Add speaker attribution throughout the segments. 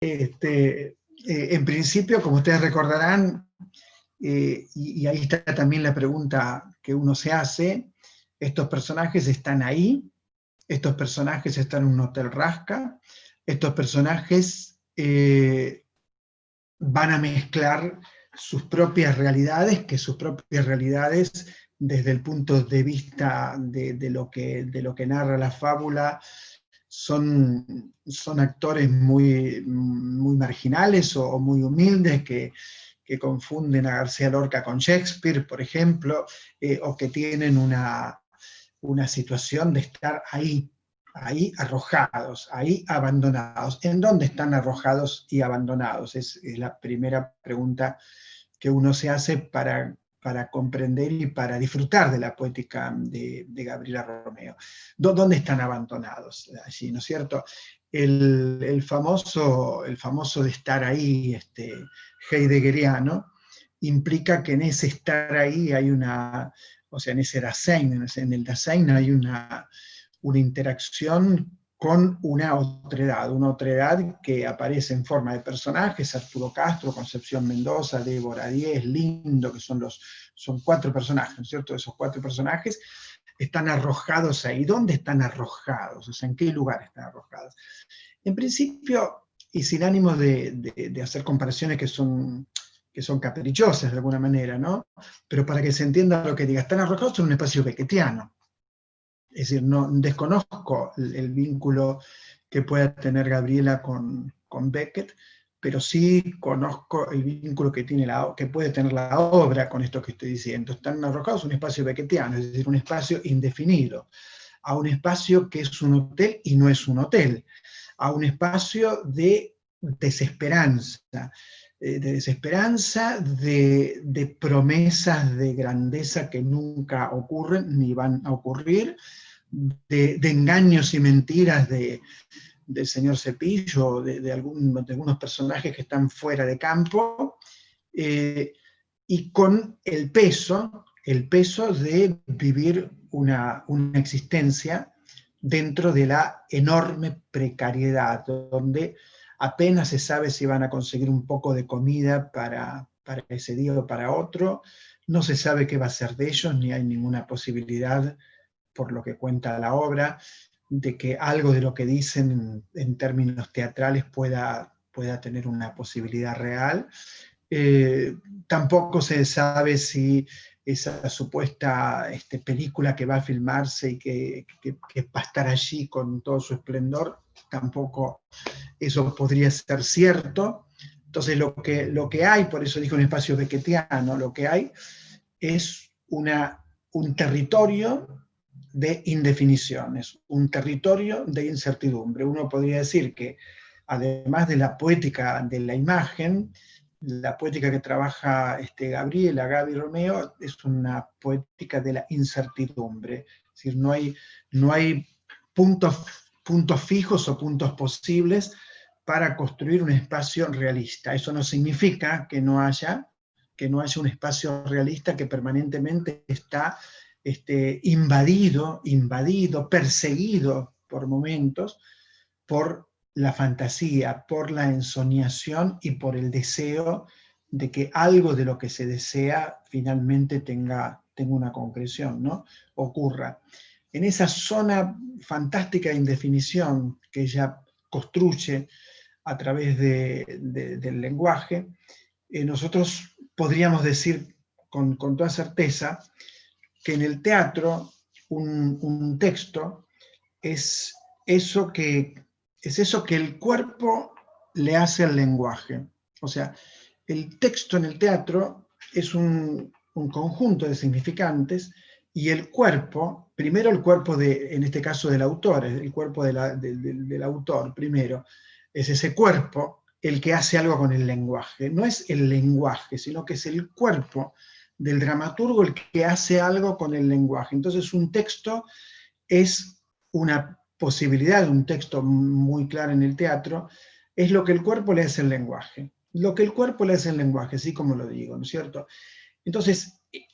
Speaker 1: En principio, como ustedes recordarán, y ahí está también la pregunta que uno se hace, estos personajes están ahí, estos personajes están en un hotel Rasca, estos personajes van a mezclar sus propias realidades, que sus propias realidades desde el punto de vista de lo que narra la fábula son actores muy, muy marginales o muy humildes que confunden a García Lorca con Shakespeare, por ejemplo, o que tienen una situación de estar ahí arrojados, ahí abandonados. ¿En dónde están arrojados y abandonados? Es la primera pregunta que uno se hace para comprender y para disfrutar de la poética de Gabriela Romeo. ¿Dónde están abandonados allí, no es cierto? El famoso de estar ahí, heideggeriano, implica que en ese estar ahí hay una, o sea, en ese Dasein, en el Dasein hay una interacción con una otredad que aparece en forma de personajes: Arturo Castro, Concepción Mendoza, Débora Díez, Lindo, que son 4 personajes, ¿no es cierto? Esos 4 personajes están arrojados ahí. ¿Dónde están arrojados? O sea, ¿en qué lugar están arrojados? En principio, y sin ánimo de hacer comparaciones que son caprichosas de alguna manera, ¿no? Pero para que se entienda lo que diga, están arrojados en un espacio beckettiano. Es decir, no desconozco el vínculo que pueda tener Gabriela con Beckett, pero sí conozco el vínculo que puede tener la obra con esto que estoy diciendo. Están arrojados a un espacio beckettiano, es decir, un espacio indefinido, a un espacio que es un hotel y no es un hotel, a un espacio de desesperanza, de promesas de grandeza que nunca ocurren ni van a ocurrir, de engaños y mentiras del señor Cepillo, de algunos personajes que están fuera de campo, y con el peso de vivir una existencia dentro de la enorme precariedad, donde apenas se sabe si van a conseguir un poco de comida para ese día o para otro, no se sabe qué va a ser de ellos, ni hay ninguna posibilidad, por lo que cuenta la obra, de que algo de lo que dicen en términos teatrales pueda tener una posibilidad real. Tampoco se sabe si esa supuesta película que va a filmarse y que va a estar allí con todo su esplendor, tampoco eso podría ser cierto. Entonces lo que hay, por eso dijo un espacio beckettiano, lo que hay es un territorio de indefiniciones, un territorio de incertidumbre. Uno podría decir que, además de la poética de la imagen, la poética que trabaja Gaby Romeo, es una poética de la incertidumbre. Es decir, no hay puntos fijos o puntos posibles para construir un espacio realista. Eso no significa que no haya un espacio realista que permanentemente está invadido, perseguido por momentos, por la fantasía, por la ensoñación y por el deseo de que algo de lo que se desea finalmente tenga una concreción, ¿no? Ocurra. En esa zona fantástica de indefinición que ella construye a través del lenguaje, nosotros podríamos decir con toda certeza que en el teatro un texto es eso que el cuerpo le hace al lenguaje. O sea, el texto en el teatro es un conjunto de significantes, y el cuerpo, primero el cuerpo en este caso del autor, el cuerpo del autor primero, es ese cuerpo el que hace algo con el lenguaje. No es el lenguaje, sino que es el cuerpo del dramaturgo el que hace algo con el lenguaje. Entonces un texto es una posibilidad, un texto muy claro en el teatro, es lo que el cuerpo le hace al lenguaje. Lo que el cuerpo le hace al lenguaje, así como lo digo, ¿no es cierto? Entonces,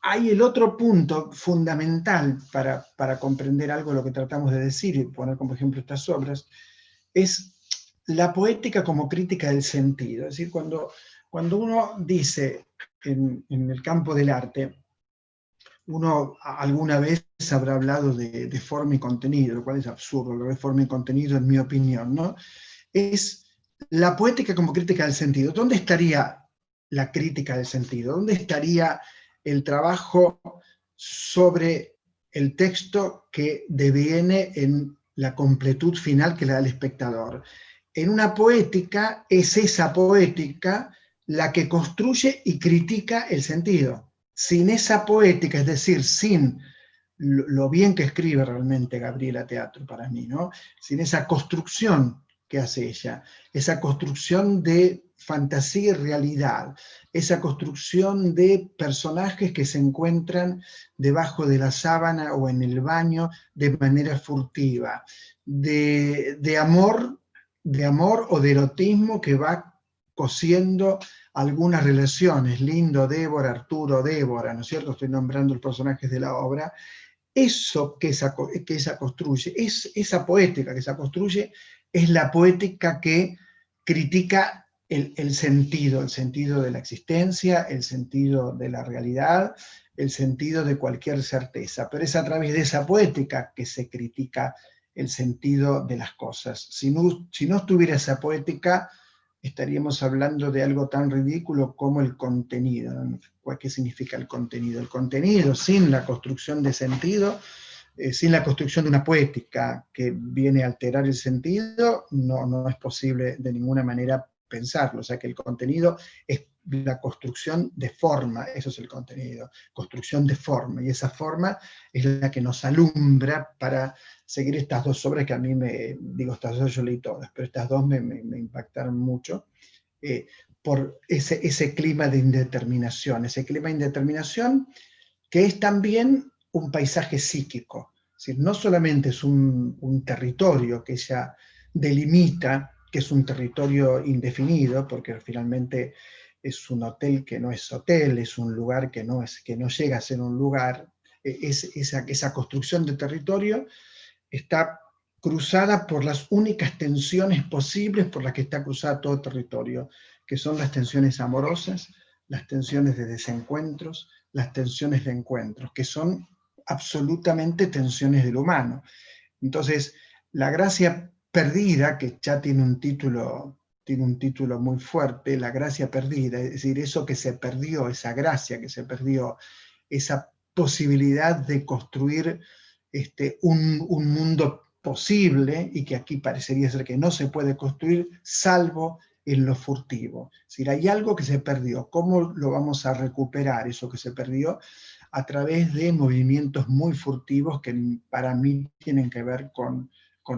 Speaker 1: hay el otro punto fundamental para comprender algo de lo que tratamos de decir y poner como ejemplo estas obras, es la poética como crítica del sentido. Es decir, cuando uno dice en el campo del arte, uno alguna vez habrá hablado de forma y contenido, lo cual es absurdo, lo de forma y contenido en mi opinión, ¿no? Es la poética como crítica del sentido. ¿Dónde estaría la crítica del sentido? ¿Dónde estaría el trabajo sobre el texto que deviene en la completud final que le da el espectador? En una poética es esa poética la que construye y critica el sentido. Sin esa poética, es decir, sin lo bien que escribe realmente Gabriela Teatro para mí, ¿no? Sin esa construcción que hace ella, esa construcción de fantasía y realidad, esa construcción de personajes que se encuentran debajo de la sábana o en el baño de manera furtiva, de amor o de erotismo que va cosiendo algunas relaciones, Lindo, Débora, Arturo, Débora, ¿no es cierto? Estoy nombrando los personajes de la obra. Eso que esa construye, esa poética que esa construye, es la poética que critica el sentido de la existencia, el sentido de la realidad, el sentido de cualquier certeza. Pero es a través de esa poética que se critica el sentido de las cosas. Si no estuviera esa poética, estaríamos hablando de algo tan ridículo como el contenido. ¿Qué significa el contenido? El contenido, sin la construcción de sentido, sin la construcción de una poética que viene a alterar el sentido, no es posible de ninguna manera pensarlo. O sea que el contenido es la construcción de forma, eso es el contenido, construcción de forma, y esa forma es la que nos alumbra para seguir estas dos obras que a mí estas dos yo leí todas, pero estas dos me impactaron mucho, por ese clima de indeterminación, que es también un paisaje psíquico. Es decir, no solamente es un territorio que ella delimita, que es un territorio indefinido, porque finalmente es un hotel que no es hotel, es un lugar que no llega a ser un lugar. Esa construcción de territorio está cruzada por las únicas tensiones posibles por las que está cruzada todo territorio, que son las tensiones amorosas, las tensiones de desencuentros, las tensiones de encuentros, que son absolutamente tensiones del humano. Entonces, la gracia perdida, que ya tiene un título muy fuerte, la gracia perdida, es decir, eso que se perdió, esa gracia que se perdió, esa posibilidad de construir un mundo posible, y que aquí parecería ser que no se puede construir salvo en lo furtivo. Es decir, hay algo que se perdió. ¿Cómo lo vamos a recuperar eso que se perdió? A través de movimientos muy furtivos que para mí tienen que ver con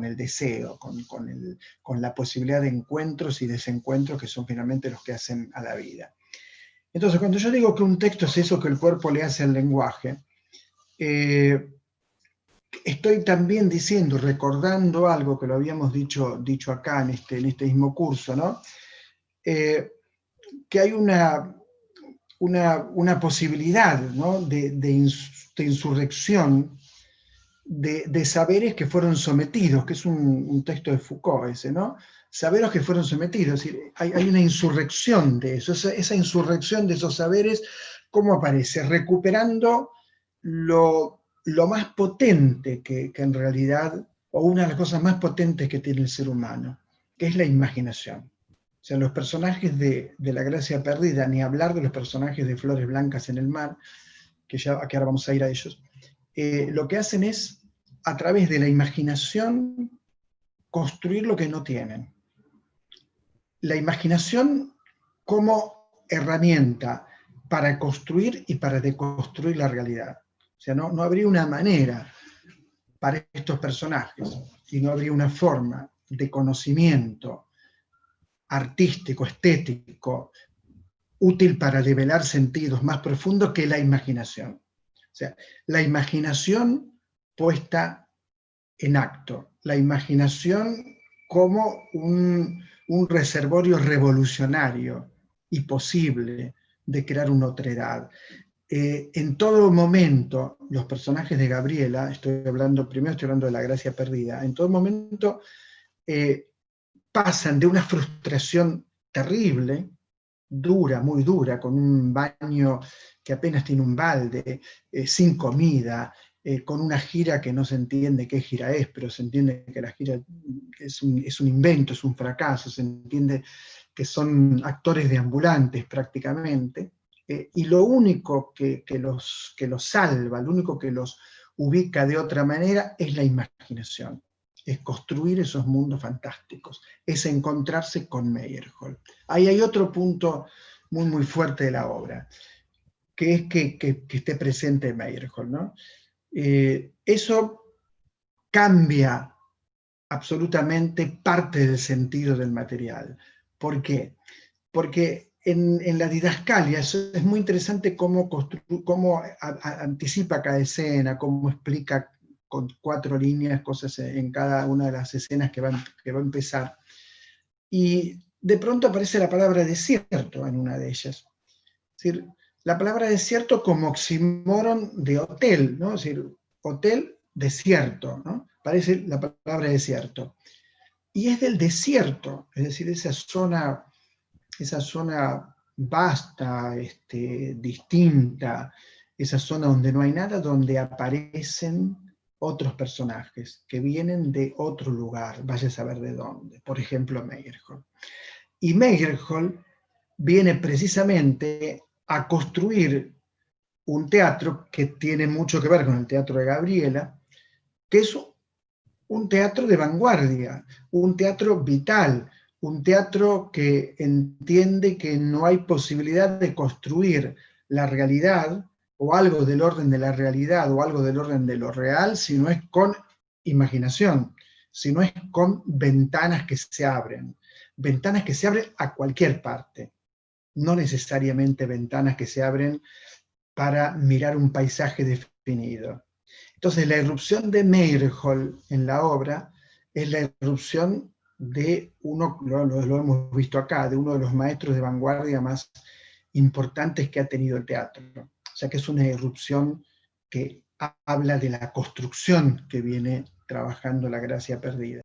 Speaker 1: el deseo, con la posibilidad de encuentros y desencuentros que son finalmente los que hacen a la vida. Entonces, cuando yo digo que un texto es eso que el cuerpo le hace al lenguaje, estoy también diciendo, recordando algo que lo habíamos dicho acá en este mismo curso, ¿no? Que hay una posibilidad, ¿no? de insurrección de saberes que fueron sometidos, que es un texto de Foucault ese, ¿no? Saberes que fueron sometidos, es decir, hay una insurrección de eso, esa insurrección de esos saberes, ¿cómo aparece? Recuperando lo más potente que en realidad, o una de las cosas más potentes que tiene el ser humano, que es la imaginación. O sea, los personajes de La Gracia Perdida, ni hablar de los personajes de Flores Blancas en el Mar, que ahora vamos a ir a ellos, lo que hacen es, a través de la imaginación, construir lo que no tienen. La imaginación como herramienta para construir y para deconstruir la realidad. O sea, no habría una manera para estos personajes, y no habría una forma de conocimiento artístico, estético, útil para develar sentidos más profundos que la imaginación. O sea, la imaginación puesta en acto, la imaginación como un reservorio revolucionario y posible de crear una otredad. En todo momento, los personajes de Gabriela, primero estoy hablando de La Gracia Perdida, en todo momento pasan de una frustración terrible, dura, muy dura, con un baño que apenas tiene un balde, sin comida, con una gira que no se entiende qué gira es, pero se entiende que la gira es un invento, es un fracaso, se entiende que son actores deambulantes prácticamente, y lo único que los salva, lo único que los ubica de otra manera es la imaginación, es construir esos mundos fantásticos, es encontrarse con Meyerhold. Ahí hay otro punto muy, muy fuerte de la obra, que es que esté presente Meyerhold, ¿no? Eso cambia absolutamente parte del sentido del material. ¿Por qué? Porque en la didascalia es muy interesante cómo anticipa cada escena, cómo explica con 4 líneas cosas en cada una de las escenas que va a empezar. Y de pronto aparece la palabra desierto en una de ellas. Es decir, la palabra desierto como oxímoron de hotel, ¿no? Es decir, hotel, desierto, ¿no? Parece la palabra desierto. Y es del desierto, es decir, esa zona vasta, distinta, esa zona donde no hay nada, donde aparecen otros personajes que vienen de otro lugar, vaya a saber de dónde, por ejemplo Meyerhold. Y Meyerhold viene precisamente a construir un teatro que tiene mucho que ver con el teatro de Gabriela, que es un teatro de vanguardia, un teatro vital, un teatro que entiende que no hay posibilidad de construir la realidad o algo del orden de la realidad o algo del orden de lo real, si no es con imaginación, si no es con ventanas que se abren a cualquier parte, no necesariamente ventanas que se abren para mirar un paisaje definido. Entonces la irrupción de Meyerhold en la obra es la irrupción de uno, lo hemos visto acá, de uno de los maestros de vanguardia más importantes que ha tenido el teatro. O sea que es una irrupción que habla de la construcción que viene trabajando la Gracia Perdida.